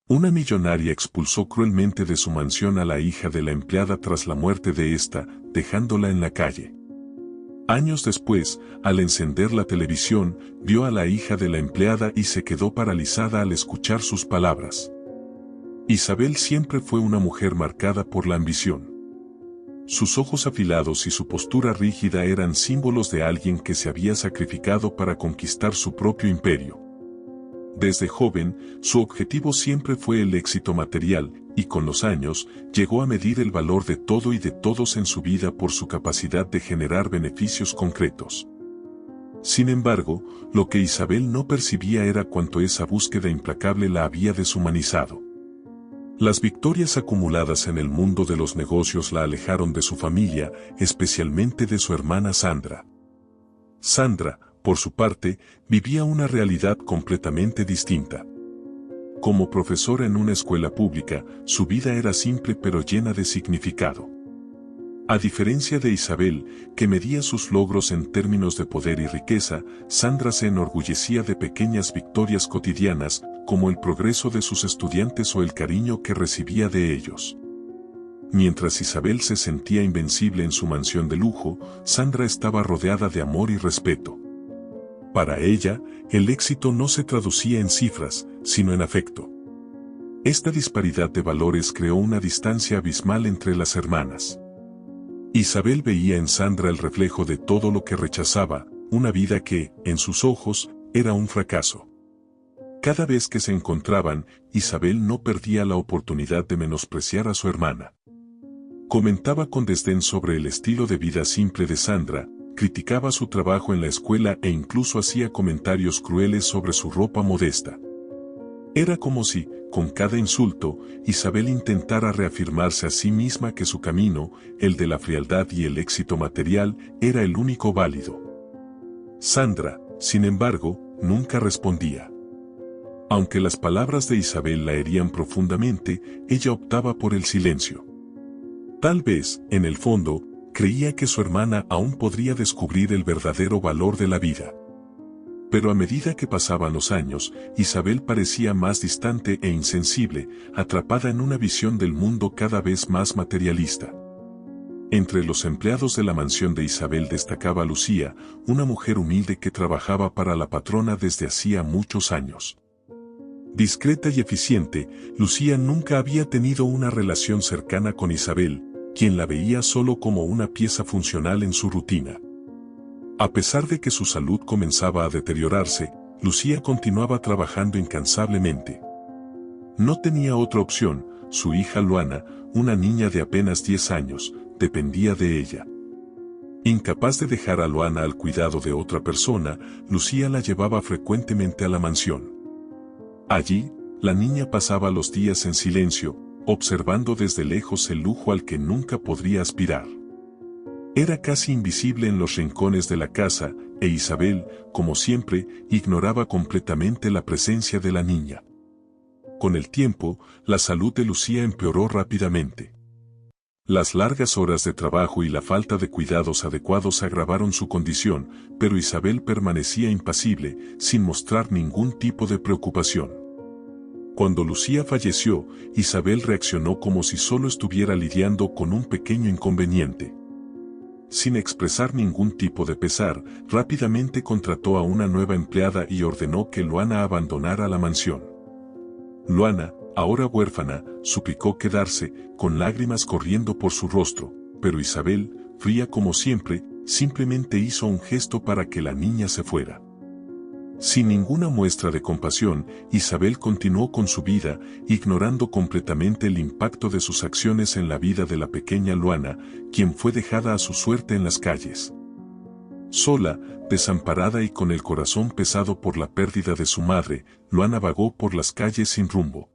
Una millonaria expulsó cruelmente de su mansión a la hija de la empleada tras la muerte de ésta, dejándola en la calle. Años después, al encender la televisión, vio a la hija de la empleada y se quedó paralizada al escuchar sus palabras. Isabel siempre fue una mujer marcada por la ambición. Sus ojos afilados y su postura rígida eran símbolos de alguien que se había sacrificado para conquistar su propio imperio. Desde joven, su objetivo siempre fue el éxito material, y con los años, llegó a medir el valor de todo y de todos en su vida por su capacidad de generar beneficios concretos. Sin embargo, lo que Isabel no percibía era cuánto esa búsqueda implacable la había deshumanizado. Las victorias acumuladas en el mundo de los negocios la alejaron de su familia, especialmente de su hermana Sandra. Sandra, por su parte, vivía una realidad completamente distinta. Como profesora en una escuela pública, su vida era simple pero llena de significado. A diferencia de Isabel, que medía sus logros en términos de poder y riqueza, Sandra se enorgullecía de pequeñas victorias cotidianas, como el progreso de sus estudiantes o el cariño que recibía de ellos. Mientras Isabel se sentía invencible en su mansión de lujo, Sandra estaba rodeada de amor y respeto. Para ella, el éxito no se traducía en cifras, sino en afecto. Esta disparidad de valores creó una distancia abismal entre las hermanas. Isabel veía en Sandra el reflejo de todo lo que rechazaba, una vida que, en sus ojos, era un fracaso. Cada vez que se encontraban, Isabel no perdía la oportunidad de menospreciar a su hermana. Comentaba con desdén sobre el estilo de vida simple de Sandra, criticaba su trabajo en la escuela e incluso hacía comentarios crueles sobre su ropa modesta. Era como si, con cada insulto, Isabel intentara reafirmarse a sí misma que su camino, el de la frialdad y el éxito material, era el único válido. Sandra, sin embargo, nunca respondía. Aunque las palabras de Isabel la herían profundamente, ella optaba por el silencio. Tal vez, en el fondo, creía que su hermana aún podría descubrir el verdadero valor de la vida. Pero a medida que pasaban los años, Isabel parecía más distante e insensible, atrapada en una visión del mundo cada vez más materialista. Entre los empleados de la mansión de Isabel destacaba Lucía, una mujer humilde que trabajaba para la patrona desde hacía muchos años. Discreta y eficiente, Lucía nunca había tenido una relación cercana con Isabel, quien la veía solo como una pieza funcional en su rutina. A pesar de que su salud comenzaba a deteriorarse, Lucía continuaba trabajando incansablemente. No tenía otra opción, su hija Luana, una niña de apenas 10 años, dependía de ella. Incapaz de dejar a Luana al cuidado de otra persona, Lucía la llevaba frecuentemente a la mansión. Allí, la niña pasaba los días en silencio, observando desde lejos el lujo al que nunca podría aspirar. Era casi invisible en los rincones de la casa, e Isabel, como siempre, ignoraba completamente la presencia de la niña. Con el tiempo, la salud de Lucía empeoró rápidamente. Las largas horas de trabajo y la falta de cuidados adecuados agravaron su condición, pero Isabel permanecía impasible, sin mostrar ningún tipo de preocupación. Cuando Lucía falleció, Isabel reaccionó como si solo estuviera lidiando con un pequeño inconveniente. Sin expresar ningún tipo de pesar, rápidamente contrató a una nueva empleada y ordenó que Luana abandonara la mansión. Luana, ahora huérfana, suplicó quedarse, con lágrimas corriendo por su rostro, pero Isabel, fría como siempre, simplemente hizo un gesto para que la niña se fuera. Sin ninguna muestra de compasión, Isabel continuó con su vida, ignorando completamente el impacto de sus acciones en la vida de la pequeña Luana, quien fue dejada a su suerte en las calles. Sola, desamparada y con el corazón pesado por la pérdida de su madre, Luana vagó por las calles sin rumbo.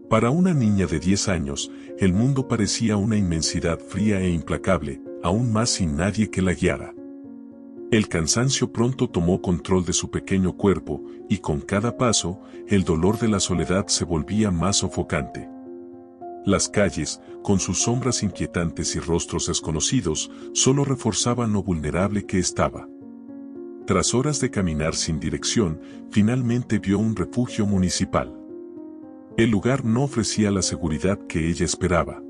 Para una niña de 10 años, el mundo parecía una inmensidad fría e implacable, aún más sin nadie que la guiara. El cansancio pronto tomó control de su pequeño cuerpo, y con cada paso, el dolor de la soledad se volvía más sofocante. Las calles, con sus sombras inquietantes y rostros desconocidos, solo reforzaban lo vulnerable que estaba. Tras horas de caminar sin dirección, finalmente vio un refugio municipal. El lugar no ofrecía la seguridad que ella esperaba.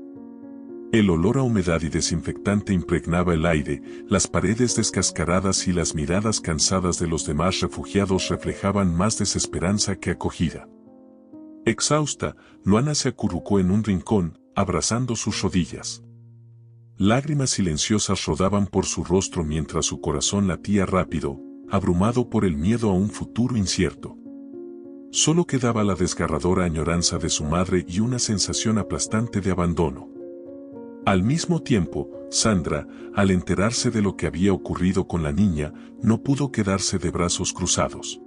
El olor a humedad y desinfectante impregnaba el aire, las paredes descascaradas y las miradas cansadas de los demás refugiados reflejaban más desesperanza que acogida. Exhausta, Luana se acurrucó en un rincón, abrazando sus rodillas. Lágrimas silenciosas rodaban por su rostro mientras su corazón latía rápido, abrumado por el miedo a un futuro incierto. Solo quedaba la desgarradora añoranza de su madre y una sensación aplastante de abandono. Al mismo tiempo, Sandra, al enterarse de lo que había ocurrido con la niña, no pudo quedarse de brazos cruzados.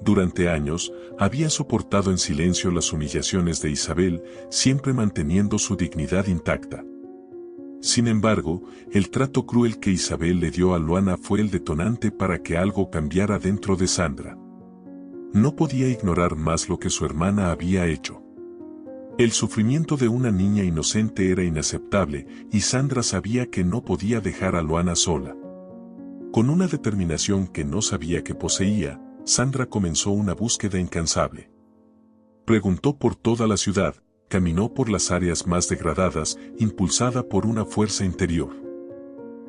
Durante años, había soportado en silencio las humillaciones de Isabel, siempre manteniendo su dignidad intacta. Sin embargo, el trato cruel que Isabel le dio a Luana fue el detonante para que algo cambiara dentro de Sandra. No podía ignorar más lo que su hermana había hecho. El sufrimiento de una niña inocente era inaceptable y Sandra sabía que no podía dejar a Luana sola. Con una determinación que no sabía que poseía, Sandra comenzó una búsqueda incansable. Preguntó por toda la ciudad, caminó por las áreas más degradadas, impulsada por una fuerza interior.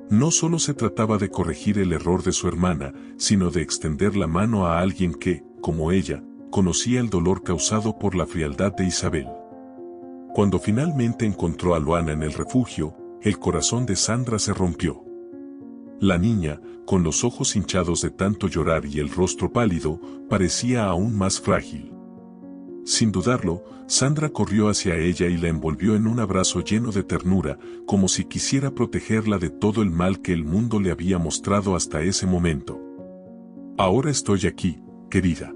No solo se trataba de corregir el error de su hermana, sino de extender la mano a alguien que, como ella, conocía el dolor causado por la frialdad de Isabel. Cuando finalmente encontró a Luana en el refugio, el corazón de Sandra se rompió. La niña, con los ojos hinchados de tanto llorar y el rostro pálido, parecía aún más frágil. Sin dudarlo, Sandra corrió hacia ella y la envolvió en un abrazo lleno de ternura, como si quisiera protegerla de todo el mal que el mundo le había mostrado hasta ese momento. «Ahora estoy aquí, querida.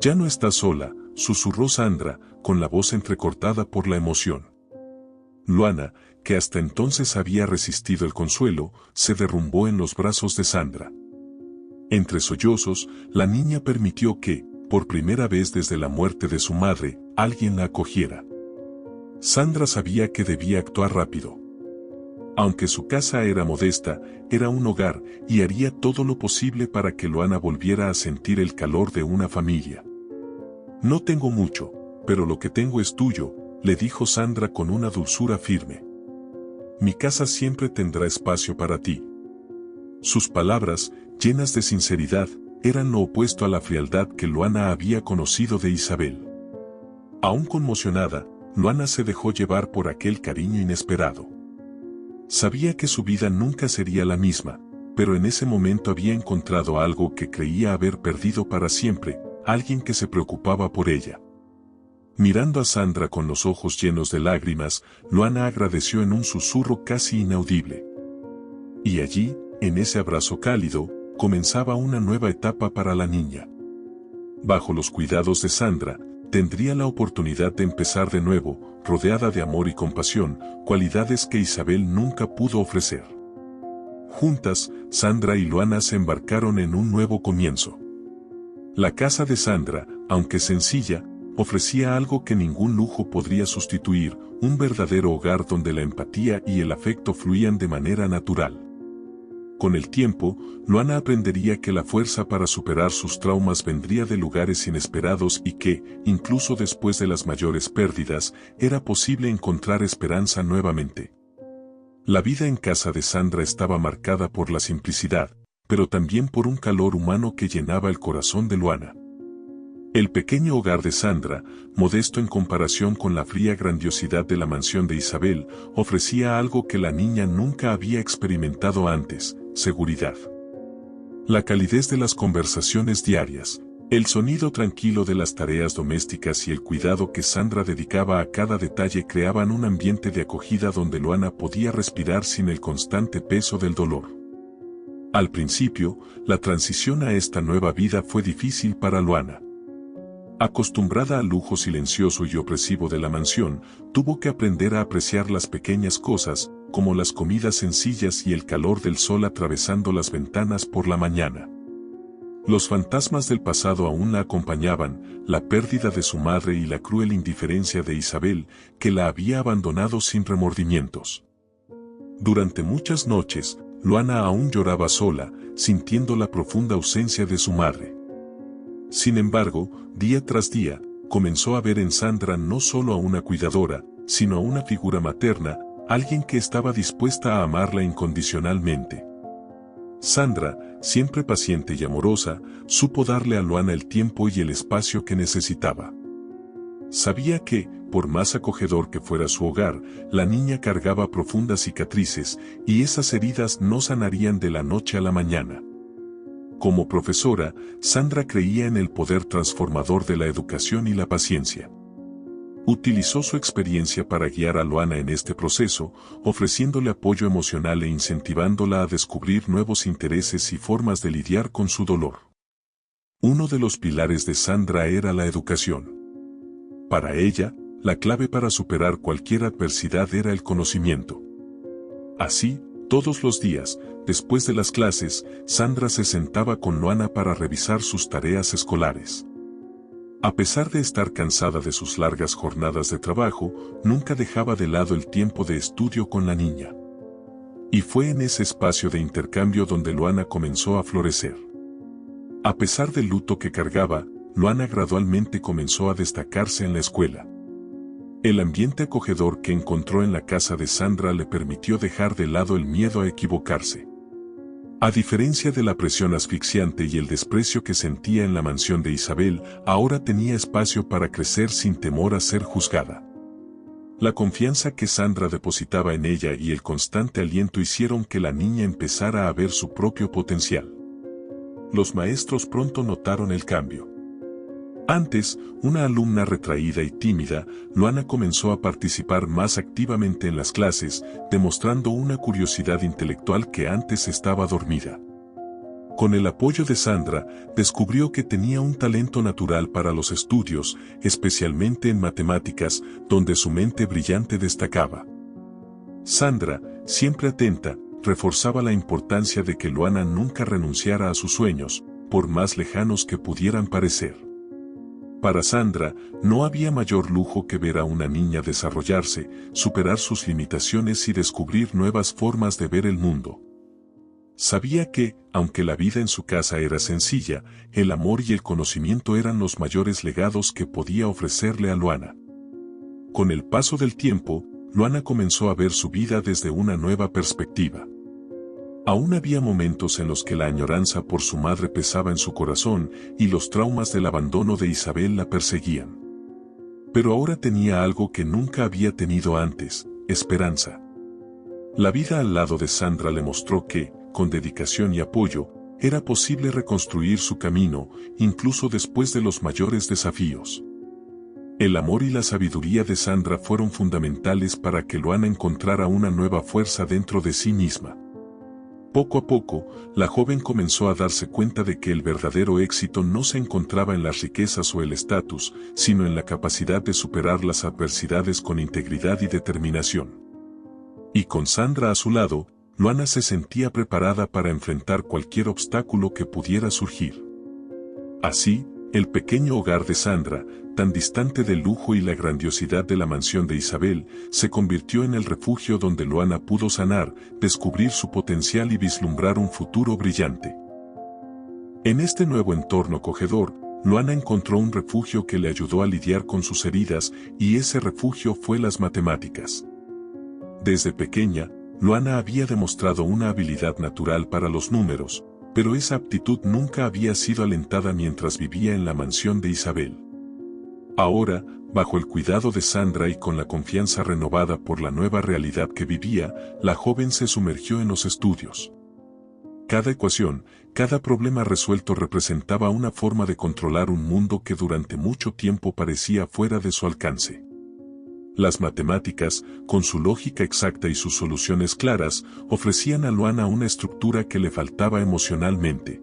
Ya no estás sola», susurró Sandra, con la voz entrecortada por la emoción. Luana, que hasta entonces había resistido el consuelo, se derrumbó en los brazos de Sandra. Entre sollozos, la niña permitió que, por primera vez desde la muerte de su madre, alguien la acogiera. Sandra sabía que debía actuar rápido. Aunque su casa era modesta, era un hogar, y haría todo lo posible para que Luana volviera a sentir el calor de una familia. «No tengo mucho, pero lo que tengo es tuyo», le dijo Sandra con una dulzura firme. «Mi casa siempre tendrá espacio para ti». Sus palabras, llenas de sinceridad, eran lo opuesto a la frialdad que Luana había conocido de Isabel. Aún conmocionada, Luana se dejó llevar por aquel cariño inesperado. Sabía que su vida nunca sería la misma, pero en ese momento había encontrado algo que creía haber perdido para siempre, alguien que se preocupaba por ella. Mirando a Sandra con los ojos llenos de lágrimas, Luana agradeció en un susurro casi inaudible. Y allí, en ese abrazo cálido, comenzaba una nueva etapa para la niña. Bajo los cuidados de Sandra, tendría la oportunidad de empezar de nuevo, rodeada de amor y compasión, cualidades que Isabel nunca pudo ofrecer. Juntas, Sandra y Luana se embarcaron en un nuevo comienzo. La casa de Sandra, aunque sencilla, ofrecía algo que ningún lujo podría sustituir, un verdadero hogar donde la empatía y el afecto fluían de manera natural. Con el tiempo, Luana aprendería que la fuerza para superar sus traumas vendría de lugares inesperados y que, incluso después de las mayores pérdidas, era posible encontrar esperanza nuevamente. La vida en casa de Sandra estaba marcada por la simplicidad, pero también por un calor humano que llenaba el corazón de Luana. El pequeño hogar de Sandra, modesto en comparación con la fría grandiosidad de la mansión de Isabel, ofrecía algo que la niña nunca había experimentado antes: seguridad. La calidez de las conversaciones diarias, el sonido tranquilo de las tareas domésticas y el cuidado que Sandra dedicaba a cada detalle creaban un ambiente de acogida donde Luana podía respirar sin el constante peso del dolor. Al principio, la transición a esta nueva vida fue difícil para Luana. Acostumbrada al lujo silencioso y opresivo de la mansión, tuvo que aprender a apreciar las pequeñas cosas, como las comidas sencillas y el calor del sol atravesando las ventanas por la mañana. Los fantasmas del pasado aún la acompañaban, la pérdida de su madre y la cruel indiferencia de Isabel, que la había abandonado sin remordimientos. Durante muchas noches, Luana aún lloraba sola, sintiendo la profunda ausencia de su madre. Sin embargo, día tras día, comenzó a ver en Sandra no solo a una cuidadora, sino a una figura materna, alguien que estaba dispuesta a amarla incondicionalmente. Sandra, siempre paciente y amorosa, supo darle a Luana el tiempo y el espacio que necesitaba. Sabía que, por más acogedor que fuera su hogar, la niña cargaba profundas cicatrices, y esas heridas no sanarían de la noche a la mañana. Como profesora, Sandra creía en el poder transformador de la educación y la paciencia. Utilizó su experiencia para guiar a Luana en este proceso, ofreciéndole apoyo emocional e incentivándola a descubrir nuevos intereses y formas de lidiar con su dolor. Uno de los pilares de Sandra era la educación. Para ella, la clave para superar cualquier adversidad era el conocimiento. Así, todos los días, después de las clases, Sandra se sentaba con Luana para revisar sus tareas escolares. A pesar de estar cansada de sus largas jornadas de trabajo, nunca dejaba de lado el tiempo de estudio con la niña. Y fue en ese espacio de intercambio donde Luana comenzó a florecer. A pesar del luto que cargaba, Luana gradualmente comenzó a destacarse en la escuela. El ambiente acogedor que encontró en la casa de Sandra le permitió dejar de lado el miedo a equivocarse. A diferencia de la presión asfixiante y el desprecio que sentía en la mansión de Isabel, ahora tenía espacio para crecer sin temor a ser juzgada. La confianza que Sandra depositaba en ella y el constante aliento hicieron que la niña empezara a ver su propio potencial. Los maestros pronto notaron el cambio. Antes, una alumna retraída y tímida, Luana comenzó a participar más activamente en las clases, demostrando una curiosidad intelectual que antes estaba dormida. Con el apoyo de Sandra, descubrió que tenía un talento natural para los estudios, especialmente en matemáticas, donde su mente brillante destacaba. Sandra, siempre atenta, reforzaba la importancia de que Luana nunca renunciara a sus sueños, por más lejanos que pudieran parecer. Para Sandra, no había mayor lujo que ver a una niña desarrollarse, superar sus limitaciones y descubrir nuevas formas de ver el mundo. Sabía que, aunque la vida en su casa era sencilla, el amor y el conocimiento eran los mayores legados que podía ofrecerle a Luana. Con el paso del tiempo, Luana comenzó a ver su vida desde una nueva perspectiva. Aún había momentos en los que la añoranza por su madre pesaba en su corazón y los traumas del abandono de Isabel la perseguían. Pero ahora tenía algo que nunca había tenido antes: esperanza. La vida al lado de Sandra le mostró que, con dedicación y apoyo, era posible reconstruir su camino, incluso después de los mayores desafíos. El amor y la sabiduría de Sandra fueron fundamentales para que Luana encontrara una nueva fuerza dentro de sí misma. Poco a poco, la joven comenzó a darse cuenta de que el verdadero éxito no se encontraba en las riquezas o el estatus, sino en la capacidad de superar las adversidades con integridad y determinación. Y con Sandra a su lado, Luana se sentía preparada para enfrentar cualquier obstáculo que pudiera surgir. Así, el pequeño hogar de Sandra, tan distante del lujo y la grandiosidad de la mansión de Isabel, se convirtió en el refugio donde Luana pudo sanar, descubrir su potencial y vislumbrar un futuro brillante. En este nuevo entorno acogedor, Luana encontró un refugio que le ayudó a lidiar con sus heridas, y ese refugio fue las matemáticas. Desde pequeña, Luana había demostrado una habilidad natural para los números, pero esa aptitud nunca había sido alentada mientras vivía en la mansión de Isabel. Ahora, bajo el cuidado de Sandra y con la confianza renovada por la nueva realidad que vivía, la joven se sumergió en los estudios. Cada ecuación, cada problema resuelto representaba una forma de controlar un mundo que durante mucho tiempo parecía fuera de su alcance. Las matemáticas, con su lógica exacta y sus soluciones claras, ofrecían a Luana una estructura que le faltaba emocionalmente.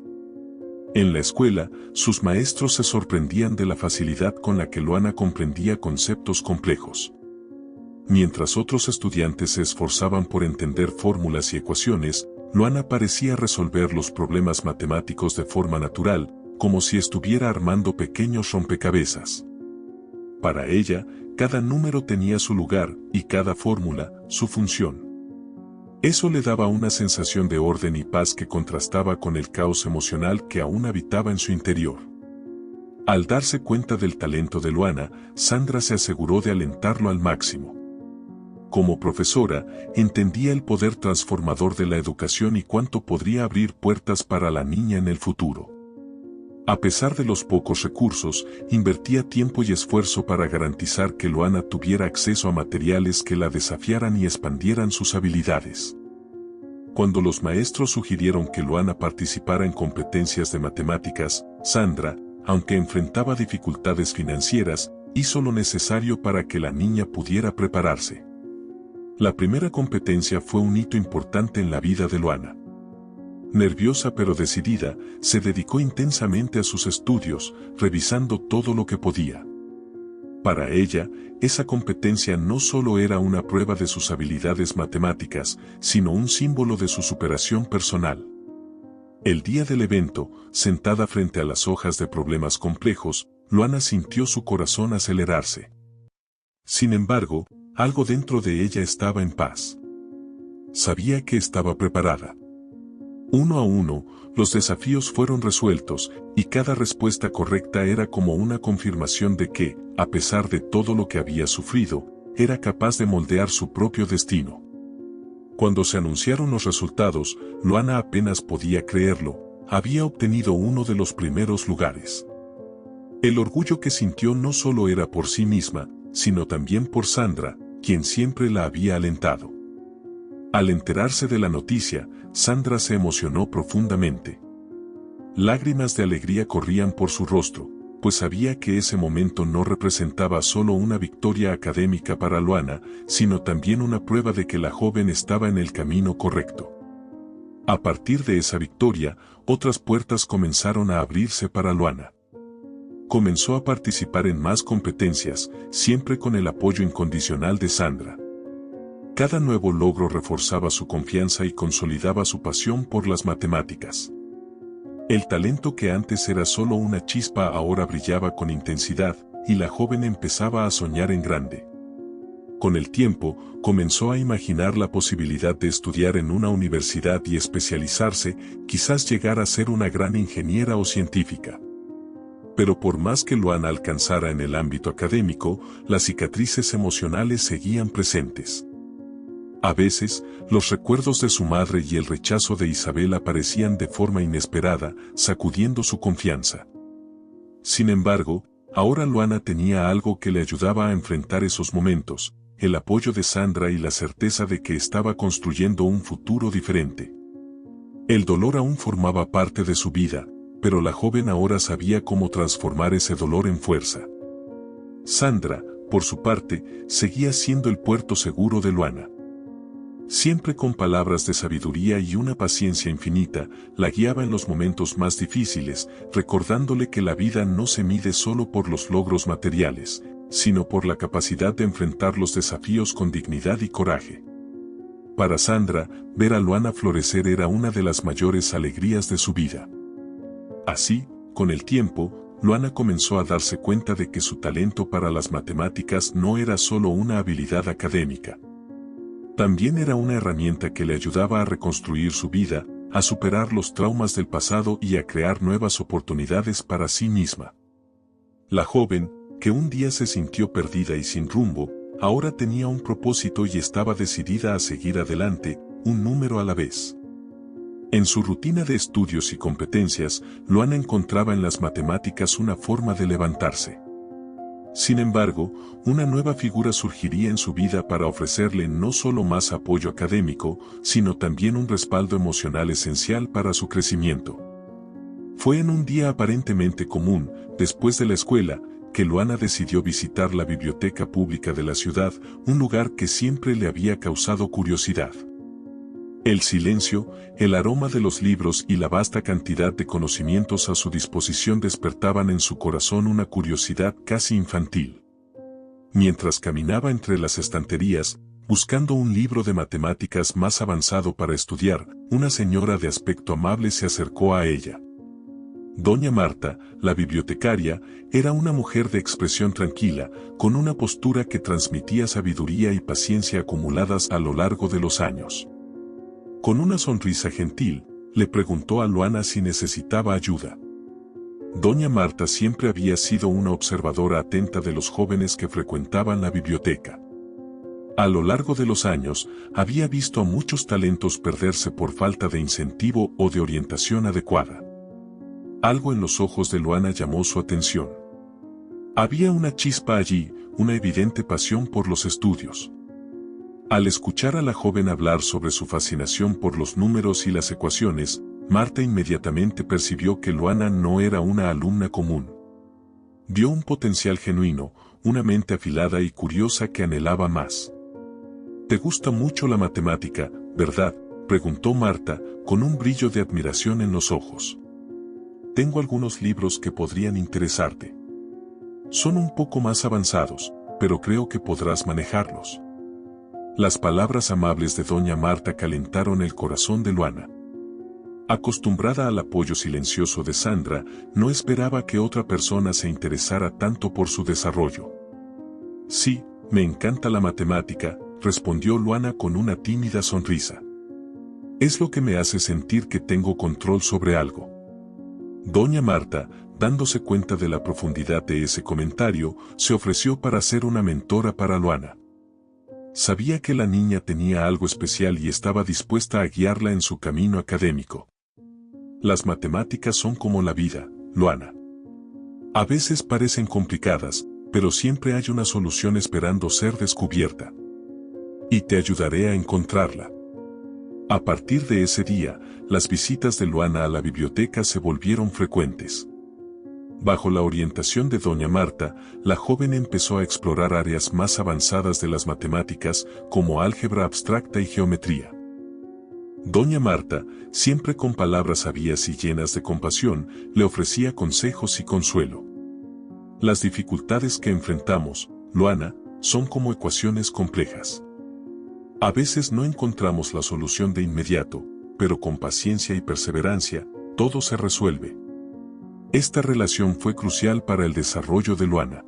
En la escuela, sus maestros se sorprendían de la facilidad con la que Luana comprendía conceptos complejos. Mientras otros estudiantes se esforzaban por entender fórmulas y ecuaciones, Luana parecía resolver los problemas matemáticos de forma natural, como si estuviera armando pequeños rompecabezas. Para ella, cada número tenía su lugar, y cada fórmula, su función. Eso le daba una sensación de orden y paz que contrastaba con el caos emocional que aún habitaba en su interior. Al darse cuenta del talento de Luana, Sandra se aseguró de alentarlo al máximo. Como profesora, entendía el poder transformador de la educación y cuánto podría abrir puertas para la niña en el futuro. A pesar de los pocos recursos, invertía tiempo y esfuerzo para garantizar que Luana tuviera acceso a materiales que la desafiaran y expandieran sus habilidades. Cuando los maestros sugirieron que Luana participara en competencias de matemáticas, Sandra, aunque enfrentaba dificultades financieras, hizo lo necesario para que la niña pudiera prepararse. La primera competencia fue un hito importante en la vida de Luana. Nerviosa pero decidida, se dedicó intensamente a sus estudios, revisando todo lo que podía. Para ella, esa competencia no solo era una prueba de sus habilidades matemáticas, sino un símbolo de su superación personal. El día del evento, sentada frente a las hojas de problemas complejos, Luana sintió su corazón acelerarse. Sin embargo, algo dentro de ella estaba en paz. Sabía que estaba preparada. Uno a uno, los desafíos fueron resueltos, y cada respuesta correcta era como una confirmación de que, a pesar de todo lo que había sufrido, era capaz de moldear su propio destino. Cuando se anunciaron los resultados, Luana apenas podía creerlo, había obtenido uno de los primeros lugares. El orgullo que sintió no solo era por sí misma, sino también por Sandra, quien siempre la había alentado. Al enterarse de la noticia, Sandra se emocionó profundamente. Lágrimas de alegría corrían por su rostro, pues sabía que ese momento no representaba solo una victoria académica para Luana, sino también una prueba de que la joven estaba en el camino correcto. A partir de esa victoria, otras puertas comenzaron a abrirse para Luana. Comenzó a participar en más competencias, siempre con el apoyo incondicional de Sandra. Cada nuevo logro reforzaba su confianza y consolidaba su pasión por las matemáticas. El talento que antes era solo una chispa ahora brillaba con intensidad, y la joven empezaba a soñar en grande. Con el tiempo, comenzó a imaginar la posibilidad de estudiar en una universidad y especializarse, quizás llegar a ser una gran ingeniera o científica. Pero por más que Luana alcanzara en el ámbito académico, las cicatrices emocionales seguían presentes. A veces, los recuerdos de su madre y el rechazo de Isabel aparecían de forma inesperada, sacudiendo su confianza. Sin embargo, ahora Luana tenía algo que le ayudaba a enfrentar esos momentos, el apoyo de Sandra y la certeza de que estaba construyendo un futuro diferente. El dolor aún formaba parte de su vida, pero la joven ahora sabía cómo transformar ese dolor en fuerza. Sandra, por su parte, seguía siendo el puerto seguro de Luana. Siempre con palabras de sabiduría y una paciencia infinita, la guiaba en los momentos más difíciles, recordándole que la vida no se mide solo por los logros materiales, sino por la capacidad de enfrentar los desafíos con dignidad y coraje. Para Sandra, ver a Luana florecer era una de las mayores alegrías de su vida. Así, con el tiempo, Luana comenzó a darse cuenta de que su talento para las matemáticas no era solo una habilidad académica. También era una herramienta que le ayudaba a reconstruir su vida, a superar los traumas del pasado y a crear nuevas oportunidades para sí misma. La joven, que un día se sintió perdida y sin rumbo, ahora tenía un propósito y estaba decidida a seguir adelante, un número a la vez. En su rutina de estudios y competencias, Luana encontraba en las matemáticas una forma de levantarse. Sin embargo, una nueva figura surgiría en su vida para ofrecerle no solo más apoyo académico, sino también un respaldo emocional esencial para su crecimiento. Fue en un día aparentemente común, después de la escuela, que Luana decidió visitar la biblioteca pública de la ciudad, un lugar que siempre le había causado curiosidad. El silencio, el aroma de los libros y la vasta cantidad de conocimientos a su disposición despertaban en su corazón una curiosidad casi infantil. Mientras caminaba entre las estanterías, buscando un libro de matemáticas más avanzado para estudiar, una señora de aspecto amable se acercó a ella. Doña Marta, la bibliotecaria, era una mujer de expresión tranquila, con una postura que transmitía sabiduría y paciencia acumuladas a lo largo de los años. Con una sonrisa gentil, le preguntó a Luana si necesitaba ayuda. Doña Marta siempre había sido una observadora atenta de los jóvenes que frecuentaban la biblioteca. A lo largo de los años, había visto a muchos talentos perderse por falta de incentivo o de orientación adecuada. Algo en los ojos de Luana llamó su atención. Había una chispa allí, una evidente pasión por los estudios. Al escuchar a la joven hablar sobre su fascinación por los números y las ecuaciones, Marta inmediatamente percibió que Luana no era una alumna común. Vio un potencial genuino, una mente afilada y curiosa que anhelaba más. «Te gusta mucho la matemática, ¿verdad?», preguntó Marta, con un brillo de admiración en los ojos. «Tengo algunos libros que podrían interesarte. Son un poco más avanzados, pero creo que podrás manejarlos». Las palabras amables de doña Marta calentaron el corazón de Luana. Acostumbrada al apoyo silencioso de Sandra, no esperaba que otra persona se interesara tanto por su desarrollo. «Sí, me encanta la matemática», respondió Luana con una tímida sonrisa. «Es lo que me hace sentir que tengo control sobre algo». Doña Marta, dándose cuenta de la profundidad de ese comentario, se ofreció para ser una mentora para Luana. Sabía que la niña tenía algo especial y estaba dispuesta a guiarla en su camino académico. «Las matemáticas son como la vida, Luana. A veces parecen complicadas, pero siempre hay una solución esperando ser descubierta. Y te ayudaré a encontrarla». A partir de ese día, las visitas de Luana a la biblioteca se volvieron frecuentes. Bajo la orientación de doña Marta, la joven empezó a explorar áreas más avanzadas de las matemáticas, como álgebra abstracta y geometría. Doña Marta, siempre con palabras sabias y llenas de compasión, le ofrecía consejos y consuelo. «Las dificultades que enfrentamos, Luana, son como ecuaciones complejas. A veces no encontramos la solución de inmediato, pero con paciencia y perseverancia, todo se resuelve». Esta relación fue crucial para el desarrollo de Luana.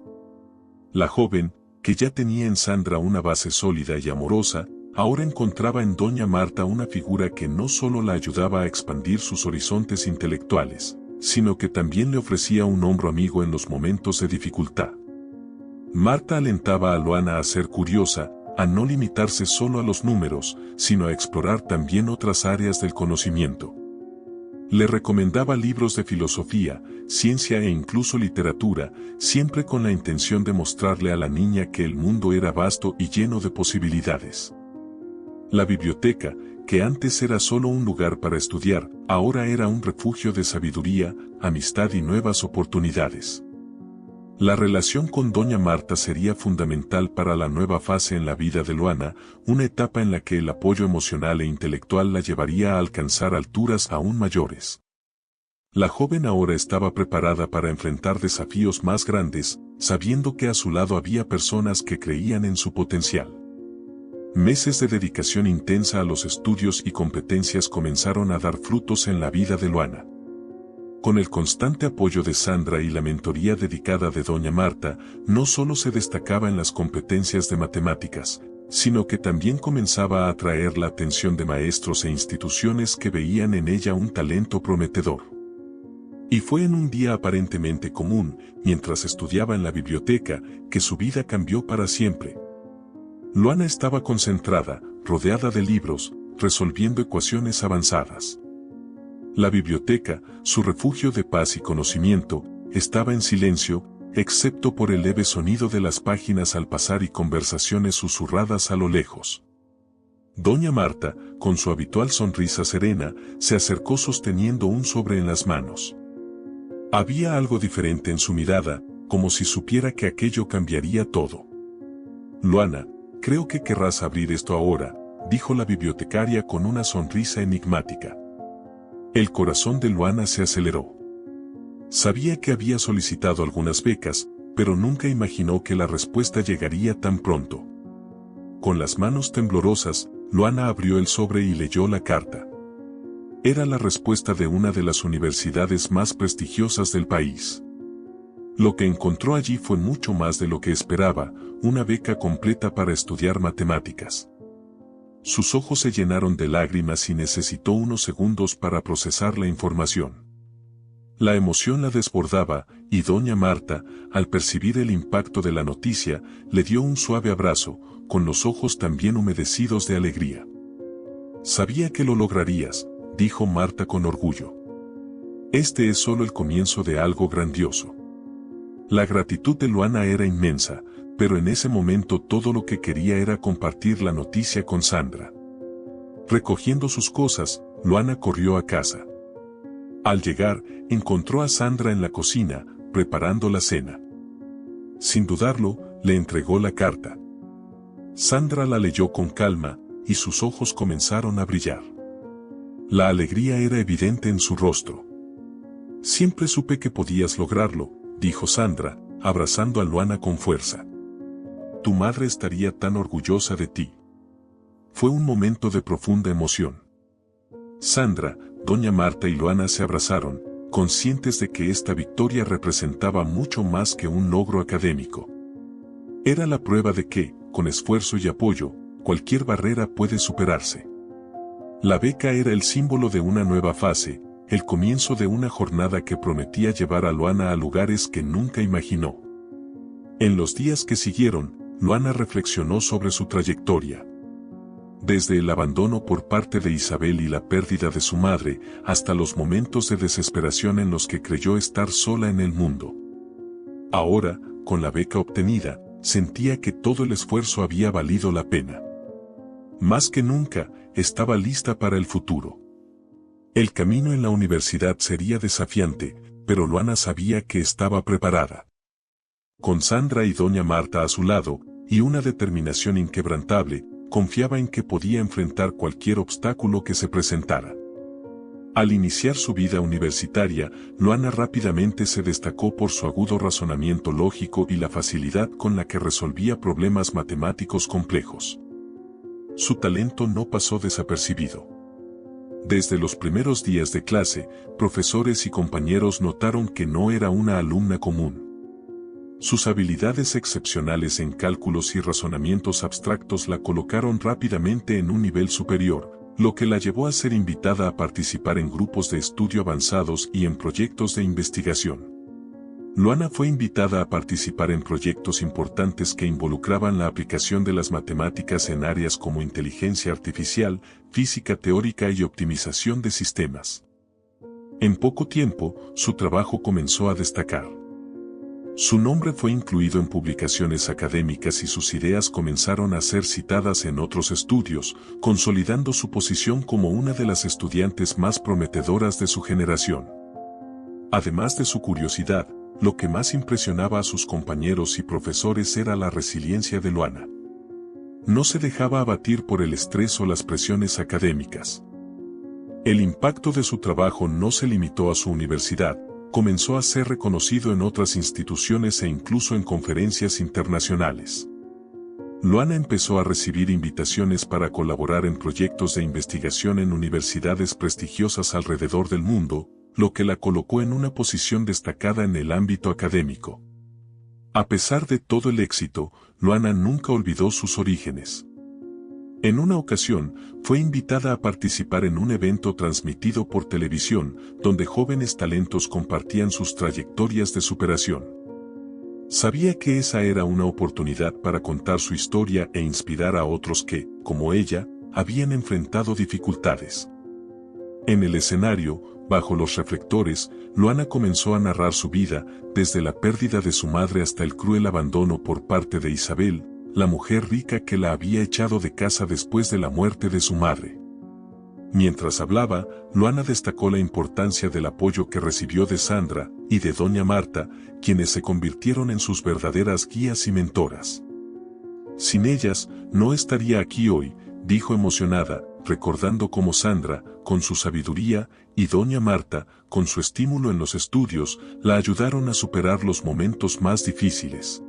La joven, que ya tenía en Sandra una base sólida y amorosa, ahora encontraba en doña Marta una figura que no solo la ayudaba a expandir sus horizontes intelectuales, sino que también le ofrecía un hombro amigo en los momentos de dificultad. Marta alentaba a Luana a ser curiosa, a no limitarse solo a los números, sino a explorar también otras áreas del conocimiento. Le recomendaba libros de filosofía, ciencia e incluso literatura, siempre con la intención de mostrarle a la niña que el mundo era vasto y lleno de posibilidades. La biblioteca, que antes era solo un lugar para estudiar, ahora era un refugio de sabiduría, amistad y nuevas oportunidades. La relación con doña Marta sería fundamental para la nueva fase en la vida de Luana, una etapa en la que el apoyo emocional e intelectual la llevaría a alcanzar alturas aún mayores. La joven ahora estaba preparada para enfrentar desafíos más grandes, sabiendo que a su lado había personas que creían en su potencial. Meses de dedicación intensa a los estudios y competencias comenzaron a dar frutos en la vida de Luana. Con el constante apoyo de Sandra y la mentoría dedicada de doña Marta, no solo se destacaba en las competencias de matemáticas, sino que también comenzaba a atraer la atención de maestros e instituciones que veían en ella un talento prometedor. Y fue en un día aparentemente común, mientras estudiaba en la biblioteca, que su vida cambió para siempre. Luana estaba concentrada, rodeada de libros, resolviendo ecuaciones avanzadas. La biblioteca, su refugio de paz y conocimiento, estaba en silencio, excepto por el leve sonido de las páginas al pasar y conversaciones susurradas a lo lejos. Doña Marta, con su habitual sonrisa serena, se acercó sosteniendo un sobre en las manos. Había algo diferente en su mirada, como si supiera que aquello cambiaría todo. «Luana, creo que querrás abrir esto ahora», dijo la bibliotecaria con una sonrisa enigmática. El corazón de Luana se aceleró. Sabía que había solicitado algunas becas, pero nunca imaginó que la respuesta llegaría tan pronto. Con las manos temblorosas, Luana abrió el sobre y leyó la carta. Era la respuesta de una de las universidades más prestigiosas del país. Lo que encontró allí fue mucho más de lo que esperaba, una beca completa para estudiar matemáticas. Sus ojos se llenaron de lágrimas y necesitó unos segundos para procesar la información. La emoción la desbordaba, y doña Marta, al percibir el impacto de la noticia, le dio un suave abrazo, con los ojos también humedecidos de alegría. «Sabía que lo lograrías», dijo Marta con orgullo. «Este es solo el comienzo de algo grandioso». La gratitud de Luana era inmensa, pero en ese momento todo lo que quería era compartir la noticia con Sandra. Recogiendo sus cosas, Luana corrió a casa. Al llegar, encontró a Sandra en la cocina, preparando la cena. Sin dudarlo, le entregó la carta. Sandra la leyó con calma, y sus ojos comenzaron a brillar. La alegría era evidente en su rostro. «Siempre supe que podías lograrlo», dijo Sandra, abrazando a Luana con fuerza. «Tu madre estaría tan orgullosa de ti». Fue un momento de profunda emoción. Sandra, doña Marta y Luana se abrazaron, conscientes de que esta victoria representaba mucho más que un logro académico. Era la prueba de que, con esfuerzo y apoyo, cualquier barrera puede superarse. La beca era el símbolo de una nueva fase, el comienzo de una jornada que prometía llevar a Luana a lugares que nunca imaginó. En los días que siguieron, Luana reflexionó sobre su trayectoria. Desde el abandono por parte de Isabel y la pérdida de su madre, hasta los momentos de desesperación en los que creyó estar sola en el mundo. Ahora, con la beca obtenida, sentía que todo el esfuerzo había valido la pena. Más que nunca, estaba lista para el futuro. El camino en la universidad sería desafiante, pero Luana sabía que estaba preparada. Con Sandra y doña Marta a su lado, y una determinación inquebrantable, confiaba en que podía enfrentar cualquier obstáculo que se presentara. Al iniciar su vida universitaria, Luana rápidamente se destacó por su agudo razonamiento lógico y la facilidad con la que resolvía problemas matemáticos complejos. Su talento no pasó desapercibido. Desde los primeros días de clase, profesores y compañeros notaron que no era una alumna común. Sus habilidades excepcionales en cálculos y razonamientos abstractos la colocaron rápidamente en un nivel superior, lo que la llevó a ser invitada a participar en grupos de estudio avanzados y en proyectos de investigación. Luana fue invitada a participar en proyectos importantes que involucraban la aplicación de las matemáticas en áreas como inteligencia artificial, física teórica y optimización de sistemas. En poco tiempo, su trabajo comenzó a destacar. Su nombre fue incluido en publicaciones académicas y sus ideas comenzaron a ser citadas en otros estudios, consolidando su posición como una de las estudiantes más prometedoras de su generación. Además de su curiosidad, lo que más impresionaba a sus compañeros y profesores era la resiliencia de Luana. No se dejaba abatir por el estrés o las presiones académicas. El impacto de su trabajo no se limitó a su universidad, comenzó a ser reconocido en otras instituciones e incluso en conferencias internacionales. Luana empezó a recibir invitaciones para colaborar en proyectos de investigación en universidades prestigiosas alrededor del mundo, lo que la colocó en una posición destacada en el ámbito académico. A pesar de todo el éxito, Luana nunca olvidó sus orígenes. En una ocasión, fue invitada a participar en un evento transmitido por televisión, donde jóvenes talentos compartían sus trayectorias de superación. Sabía que esa era una oportunidad para contar su historia e inspirar a otros que, como ella, habían enfrentado dificultades. En el escenario, bajo los reflectores, Luana comenzó a narrar su vida, desde la pérdida de su madre hasta el cruel abandono por parte de Isabel, la mujer rica que la había echado de casa después de la muerte de su madre. Mientras hablaba, Luana destacó la importancia del apoyo que recibió de Sandra y de doña Marta, quienes se convirtieron en sus verdaderas guías y mentoras. Sin ellas, no estaría aquí hoy, dijo emocionada, recordando cómo Sandra, con su sabiduría, y doña Marta, con su estímulo en los estudios, la ayudaron a superar los momentos más difíciles.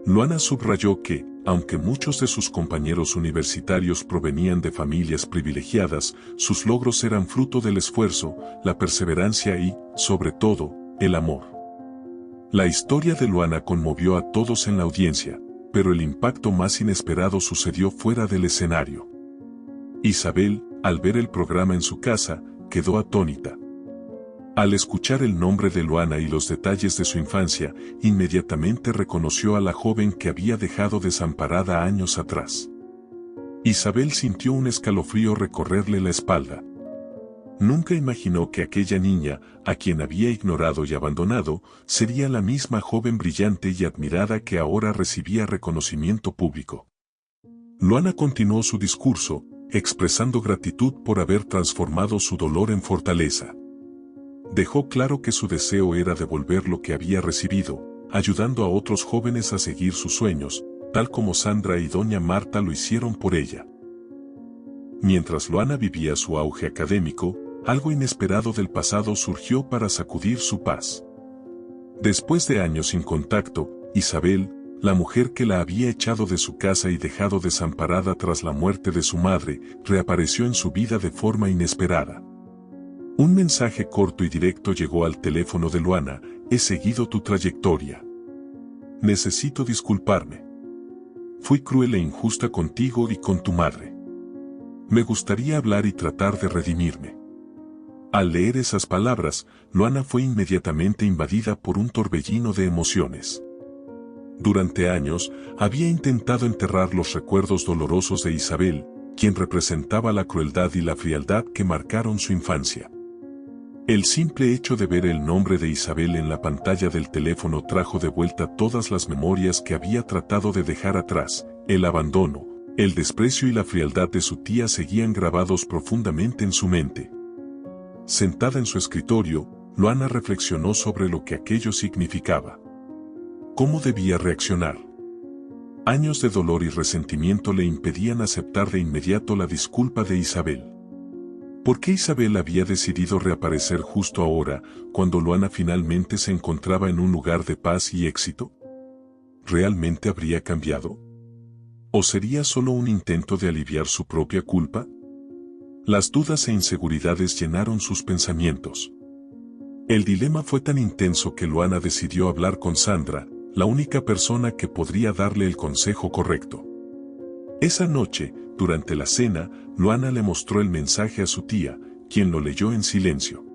Luana subrayó que, aunque muchos de sus compañeros universitarios provenían de familias privilegiadas, sus logros eran fruto del esfuerzo, la perseverancia y, sobre todo, el amor. La historia de Luana conmovió a todos en la audiencia, pero el impacto más inesperado sucedió fuera del escenario. Isabel, al ver el programa en su casa, quedó atónita. Al escuchar el nombre de Luana y los detalles de su infancia, inmediatamente reconoció a la joven que había dejado desamparada años atrás. Isabel sintió un escalofrío recorrerle la espalda. Nunca imaginó que aquella niña, a quien había ignorado y abandonado, sería la misma joven brillante y admirada que ahora recibía reconocimiento público. Luana continuó su discurso, expresando gratitud por haber transformado su dolor en fortaleza. Dejó claro que su deseo era devolver lo que había recibido, ayudando a otros jóvenes a seguir sus sueños, tal como Sandra y doña Marta lo hicieron por ella. Mientras Luana vivía su auge académico, algo inesperado del pasado surgió para sacudir su paz. Después de años sin contacto, Isabel, la mujer que la había echado de su casa y dejado desamparada tras la muerte de su madre, reapareció en su vida de forma inesperada. Un mensaje corto y directo llegó al teléfono de Luana: he seguido tu trayectoria. Necesito disculparme. Fui cruel e injusta contigo y con tu madre. Me gustaría hablar y tratar de redimirme. Al leer esas palabras, Luana fue inmediatamente invadida por un torbellino de emociones. Durante años, había intentado enterrar los recuerdos dolorosos de Isabel, quien representaba la crueldad y la frialdad que marcaron su infancia. El simple hecho de ver el nombre de Isabel en la pantalla del teléfono trajo de vuelta todas las memorias que había tratado de dejar atrás. El abandono, el desprecio y la frialdad de su tía seguían grabados profundamente en su mente. Sentada en su escritorio, Luana reflexionó sobre lo que aquello significaba. ¿Cómo debía reaccionar? Años de dolor y resentimiento le impedían aceptar de inmediato la disculpa de Isabel. ¿Por qué Isabel había decidido reaparecer justo ahora, cuando Luana finalmente se encontraba en un lugar de paz y éxito? ¿Realmente habría cambiado? ¿O sería solo un intento de aliviar su propia culpa? Las dudas e inseguridades llenaron sus pensamientos. El dilema fue tan intenso que Luana decidió hablar con Sandra, la única persona que podría darle el consejo correcto. Esa noche, durante la cena, Luana le mostró el mensaje a su tía, quien lo leyó en silencio.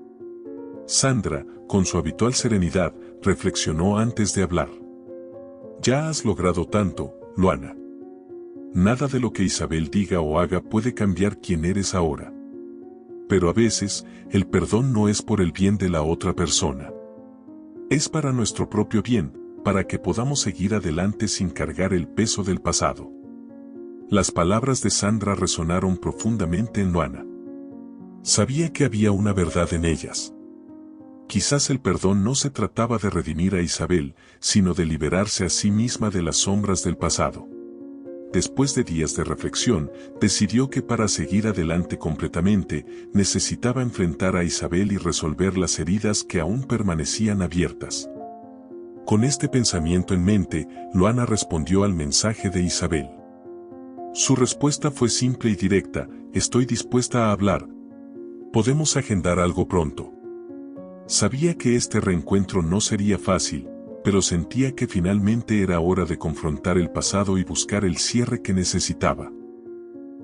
Sandra, con su habitual serenidad, reflexionó antes de hablar. Ya has logrado tanto, Luana. Nada de lo que Isabel diga o haga puede cambiar quién eres ahora. Pero a veces, el perdón no es por el bien de la otra persona. Es para nuestro propio bien, para que podamos seguir adelante sin cargar el peso del pasado. Las palabras de Sandra resonaron profundamente en Luana. Sabía que había una verdad en ellas. Quizás el perdón no se trataba de redimir a Isabel, sino de liberarse a sí misma de las sombras del pasado. Después de días de reflexión, decidió que para seguir adelante completamente, necesitaba enfrentar a Isabel y resolver las heridas que aún permanecían abiertas. Con este pensamiento en mente, Luana respondió al mensaje de Isabel. Su respuesta fue simple y directa: estoy dispuesta a hablar. Podemos agendar algo pronto. Sabía que este reencuentro no sería fácil, pero sentía que finalmente era hora de confrontar el pasado y buscar el cierre que necesitaba.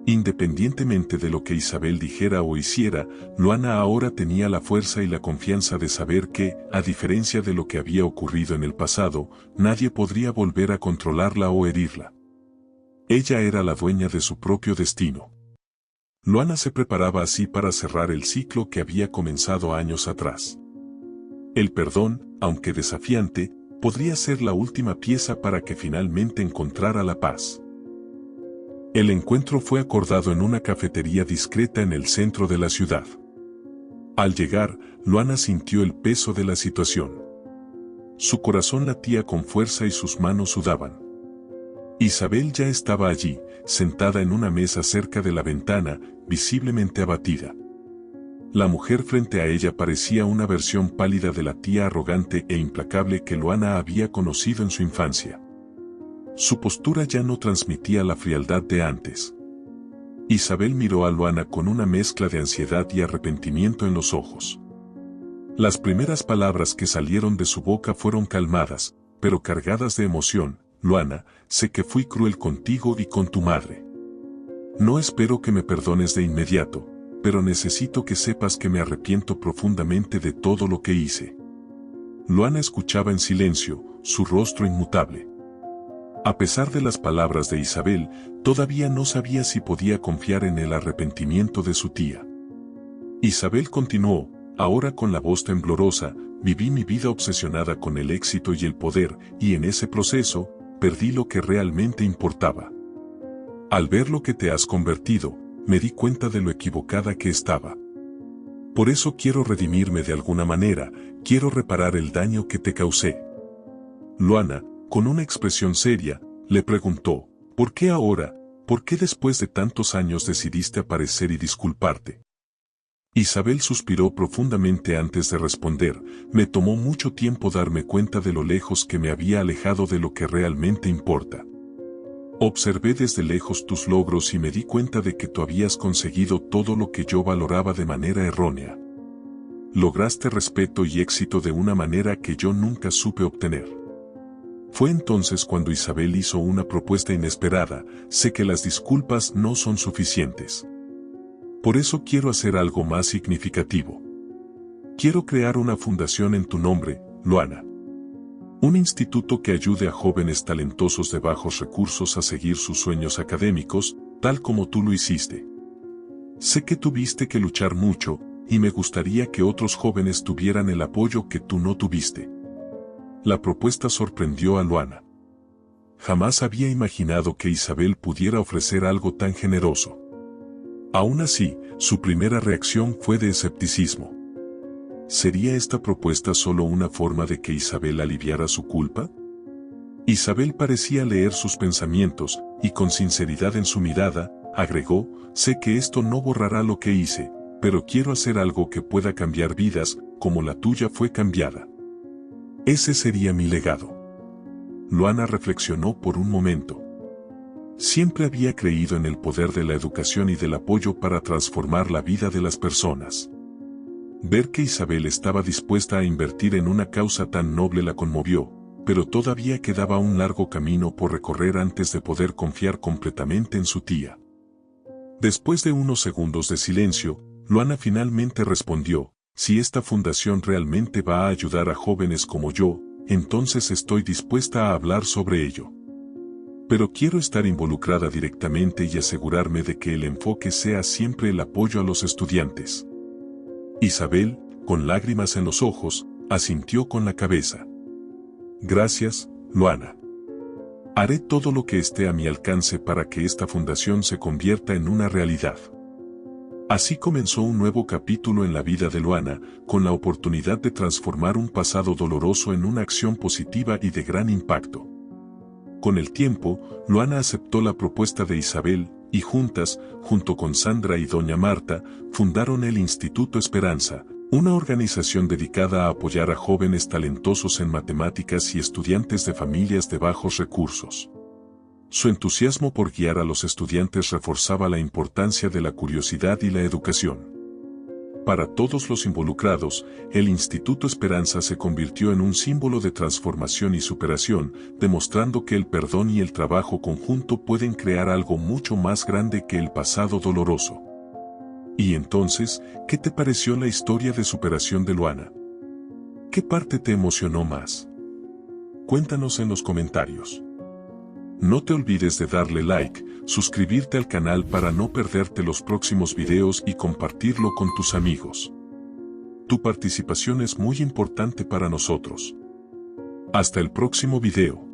Independientemente de lo que Isabel dijera o hiciera, Luana ahora tenía la fuerza y la confianza de saber que, a diferencia de lo que había ocurrido en el pasado, nadie podría volver a controlarla o herirla. Ella era la dueña de su propio destino. Luana se preparaba así para cerrar el ciclo que había comenzado años atrás. El perdón, aunque desafiante, podría ser la última pieza para que finalmente encontrara la paz. El encuentro fue acordado en una cafetería discreta en el centro de la ciudad. Al llegar, Luana sintió el peso de la situación. Su corazón latía con fuerza y sus manos sudaban. Isabel ya estaba allí, sentada en una mesa cerca de la ventana, visiblemente abatida. La mujer frente a ella parecía una versión pálida de la tía arrogante e implacable que Luana había conocido en su infancia. Su postura ya no transmitía la frialdad de antes. Isabel miró a Luana con una mezcla de ansiedad y arrepentimiento en los ojos. Las primeras palabras que salieron de su boca fueron calmadas, pero cargadas de emoción. Luana, sé que fui cruel contigo y con tu madre. No espero que me perdones de inmediato, pero necesito que sepas que me arrepiento profundamente de todo lo que hice. Luana escuchaba en silencio, su rostro inmutable. A pesar de las palabras de Isabel, todavía no sabía si podía confiar en el arrepentimiento de su tía. Isabel continuó, ahora con la voz temblorosa, viví mi vida obsesionada con el éxito y el poder, y en ese proceso, perdí lo que realmente importaba. Al ver lo que te has convertido, me di cuenta de lo equivocada que estaba. Por eso quiero redimirme de alguna manera, quiero reparar el daño que te causé. Luana, con una expresión seria, le preguntó, ¿por qué ahora? ¿Por qué después de tantos años decidiste aparecer y disculparte? Isabel suspiró profundamente antes de responder, me tomó mucho tiempo darme cuenta de lo lejos que me había alejado de lo que realmente importa. Observé desde lejos tus logros y me di cuenta de que tú habías conseguido todo lo que yo valoraba de manera errónea. Lograste respeto y éxito de una manera que yo nunca supe obtener. Fue entonces cuando Isabel hizo una propuesta inesperada, sé que las disculpas no son suficientes. Por eso quiero hacer algo más significativo. Quiero crear una fundación en tu nombre, Luana. Un instituto que ayude a jóvenes talentosos de bajos recursos a seguir sus sueños académicos, tal como tú lo hiciste. Sé que tuviste que luchar mucho, y me gustaría que otros jóvenes tuvieran el apoyo que tú no tuviste. La propuesta sorprendió a Luana. Jamás había imaginado que Isabel pudiera ofrecer algo tan generoso. Aún así, su primera reacción fue de escepticismo. ¿Sería esta propuesta solo una forma de que Isabel aliviara su culpa? Isabel parecía leer sus pensamientos, y con sinceridad en su mirada, agregó, sé que esto no borrará lo que hice, pero quiero hacer algo que pueda cambiar vidas, como la tuya fue cambiada. Ese sería mi legado. Luana reflexionó por un momento. Siempre había creído en el poder de la educación y del apoyo para transformar la vida de las personas. Ver que Isabel estaba dispuesta a invertir en una causa tan noble la conmovió, pero todavía quedaba un largo camino por recorrer antes de poder confiar completamente en su tía. Después de unos segundos de silencio, Luana finalmente respondió, si esta fundación realmente va a ayudar a jóvenes como yo, entonces estoy dispuesta a hablar sobre ello. Pero quiero estar involucrada directamente y asegurarme de que el enfoque sea siempre el apoyo a los estudiantes. Isabel, con lágrimas en los ojos, asintió con la cabeza. Gracias, Luana. Haré todo lo que esté a mi alcance para que esta fundación se convierta en una realidad. Así comenzó un nuevo capítulo en la vida de Luana, con la oportunidad de transformar un pasado doloroso en una acción positiva y de gran impacto. Con el tiempo, Luana aceptó la propuesta de Isabel, y juntas, junto con Sandra y doña Marta, fundaron el Instituto Esperanza, una organización dedicada a apoyar a jóvenes talentosos en matemáticas y estudiantes de familias de bajos recursos. Su entusiasmo por guiar a los estudiantes reforzaba la importancia de la curiosidad y la educación. Para todos los involucrados, el Instituto Esperanza se convirtió en un símbolo de transformación y superación, demostrando que el perdón y el trabajo conjunto pueden crear algo mucho más grande que el pasado doloroso. Y entonces, ¿qué te pareció la historia de superación de Luana? ¿Qué parte te emocionó más? Cuéntanos en los comentarios. No te olvides de darle like, suscribirte al canal para no perderte los próximos videos y compartirlo con tus amigos. Tu participación es muy importante para nosotros. Hasta el próximo video.